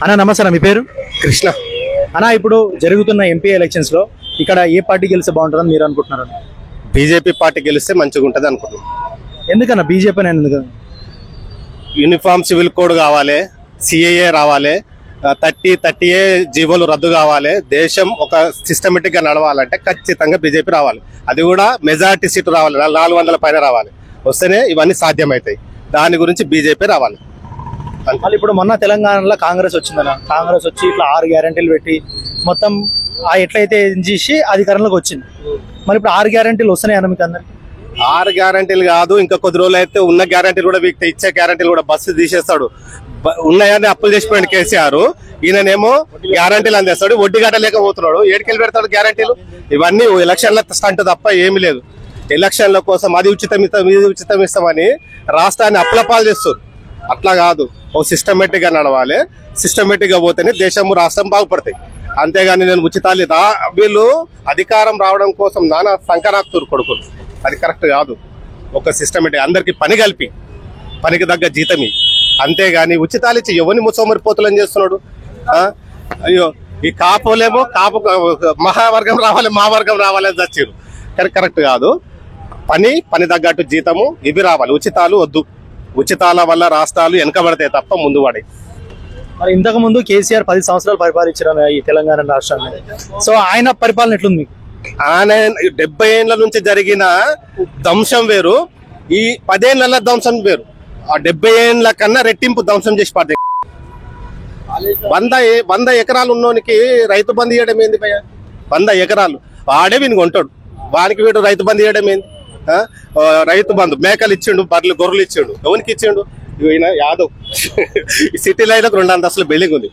అన్న నమస్తే, మీ పేరు? కృష్ణ. అన్న, ఇప్పుడు జరుగుతున్న ఎంపీ ఎలక్షన్స్ లో ఇక్కడ ఏ పార్టీ గెలిస్తే బాగుంటుందని మీరు అనుకుంటున్నారు? బీజేపీ పార్టీ గెలిస్తే మంచిగా ఉంటుంది అనుకుంటున్నాం. ఎందుకన్నా బీజేపీ అని ఎందుకు? యూనిఫామ్ సివిల్ కోడ్ కావాలి, సిఏఏ రావాలి, 30A జీవోలు రద్దు కావాలి. దేశం ఒక సిస్టమేటిక్ గా నడవాలంటే ఖచ్చితంగా బీజేపీ రావాలి. అది కూడా మెజారిటీ సీటు రావాలి, 400 పైన రావాలి. వస్తేనే ఇవన్నీ సాధ్యమవుతాయి. దాని గురించి బీజేపీ రావాలి. మళ్ళీ ఇప్పుడు మొన్న తెలంగాణలో కాంగ్రెస్ వచ్చిందన్న, కాంగ్రెస్ వచ్చి ఇట్లా 6 గ్యారెంటీలు పెట్టి మొత్తం ఎట్లయితే చేసి అధికారంలోకి వచ్చింది. మళ్ళీ ఇప్పుడు 6 గ్యారెంటీలు వస్తున్నాయన్న మీకు అందరికి? 6 గ్యారెంటీలు కాదు, ఇంకా కొద్ది రోజులు అయితే ఉన్న గ్యారెంటీలు కూడా వీక్ ఇచ్చే గ్యారెంటీలు కూడా బస్సు తీసేస్తాడు. ఉన్నాయని అప్పులు చేసిపోయాడు కేసీఆర్. ఈయననేమో గ్యారెంటీలు అందేస్తాడు, వడ్డీ కట్టలేకపోతున్నాడు. ఏడుకెళ్ళి పెడతాడు గ్యారెంటీలు. ఇవన్నీ ఎలక్షన్ల స్టంట్ తప్ప ఏమీ లేదు. ఎలక్షన్ల కోసం అది ఉచితం ఇస్తాం, ఇది ఉచితం ఇస్తామని రాష్ట్రాన్ని అప్లపాలు చేస్తారు. అట్లా కాదు, ఓ సిస్టమేటిక్ గా నడవాలి. సిస్టమేటిక్ గా పోతేనే దేశము రాష్ట్రం బాగుపడతాయి. అంతేగాని నేను ఉచితాలు వీళ్ళు అధికారం రావడం కోసం నానా సంకరాక్తురు కొడుకులు. అది కరెక్ట్ కాదు. ఒక సిస్టమేటిక్ అందరికి పని కలిపి పనికి తగ్గ జీతమి, అంతేగాని ఉచితాలు ఇచ్చి ఎవరిని ముసోమరిపోతులని చేస్తున్నాడు. అయ్యో, ఈ కాపులేమో కాపు మహావర్గం రావాలి, మా వర్గం రావాలి అని చచ్చారు. కరెక్ట్ కాదు. పని తగ్గట్టు జీతము ఇవి రావాలి. ఉచితాలు వద్దు. ఉచితాల వల్ల రాష్ట్రాలు వెనకబడతాయి తప్ప ముందు పడే. మరి ఇంతకు ముందు కేసీఆర్ 10 సంవత్సరాలు పరిపాలించారు ఈ తెలంగాణ రాష్ట్రాన్ని. సో ఆయన పరిపాలన ఎట్లుంది మీకు? ఆయన 70 ఏళ్ల నుంచి జరిగిన ధ్వంసం వేరు, ఈ 10 ఏళ్ల ధ్వంసం వేరు. ఆ 70 ఏళ్ల కన్నా రెట్టింపు ధ్వంసం చేసి పడతాయి. 100 ఎకరాలు ఉన్నోనికి రైతు బంధు ఇవ్వడం ఏంది భయ్య? 100 ఎకరాలు వాడే వీని కొంటాడు, వానికి వీడు రైతు బంధు ఇవ్వడం ఏంది? రైతు బంధు మేకలు ఇచ్చిండు, బర్రెలు గొర్రెలు ఇచ్చిండు. ఎవరికి ఇచ్చిండు? ఈయన యాదవ్. ఈ సిటీలో అయితే 2 అంతస్తుల బిల్డింగ్ ఉంది.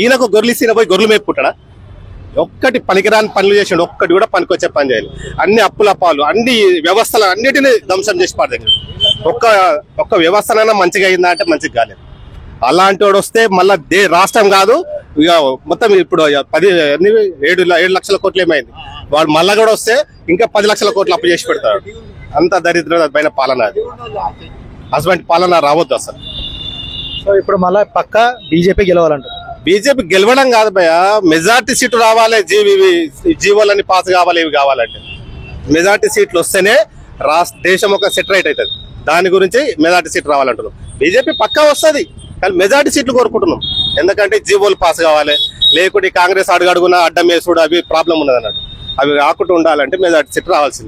ఈయనకు గొర్రెలు ఇచ్చిన పోయి గొర్రెలు మేపుకుంటాడా? ఒక్కటి పనికిరాని పనులు చేసిండు, ఒక్కటి కూడా పనికొచ్చే పని చేయాలి. అన్ని అప్పుల పాలు, అన్ని వ్యవస్థలు అన్నిటినీ ధ్వంసం చేసి పడతాయి. ఒక్క వ్యవస్థనైనా మంచిగా అయిందా అంటే మంచిగా కాలేదు. అలాంటి వాడు వస్తే మళ్ళా రాష్ట్రం కాదు, ఇక మొత్తం ఇప్పుడు 7 లక్షల కోట్లు ఏమైంది. వాడు మళ్ళా కూడా వస్తే ఇంకా 10 లక్షల కోట్లు అప్పు చేసి పెడతాడు. అంత దరిద్రమైన పాలన అది. హస్బెండ్ పాలన రావద్దు అసలు. సో ఇప్పుడు మళ్ళా పక్క బీజేపీ గెలవాలంటారు? బీజేపీ గెలవడం కాదు భయ, మెజార్టీ సీటు రావాలి. జీవోలన్నీ పాస్ కావాలి. ఇవి కావాలంటే మెజార్టీ సీట్లు వస్తేనే దేశం ఒక సెటరైట్ అవుతుంది. దాని గురించి మెజార్టీ సీట్ రావాలంటున్నాం. బీజేపీ పక్కా వస్తుంది, కానీ మెజార్టీ సీట్లు కోరుకుంటున్నాం. ఎందుకంటే జీవోలు పాస్ కావాలి, లేకుంటే కాంగ్రెస్ అడుగడుగున అడ్డం వేసుడు అవి ప్రాబ్లం ఉన్నది అన్నట్టు. అవి కాకుండా ఉండాలంటే మెజార్టీ సీట్ రావాల్సింది.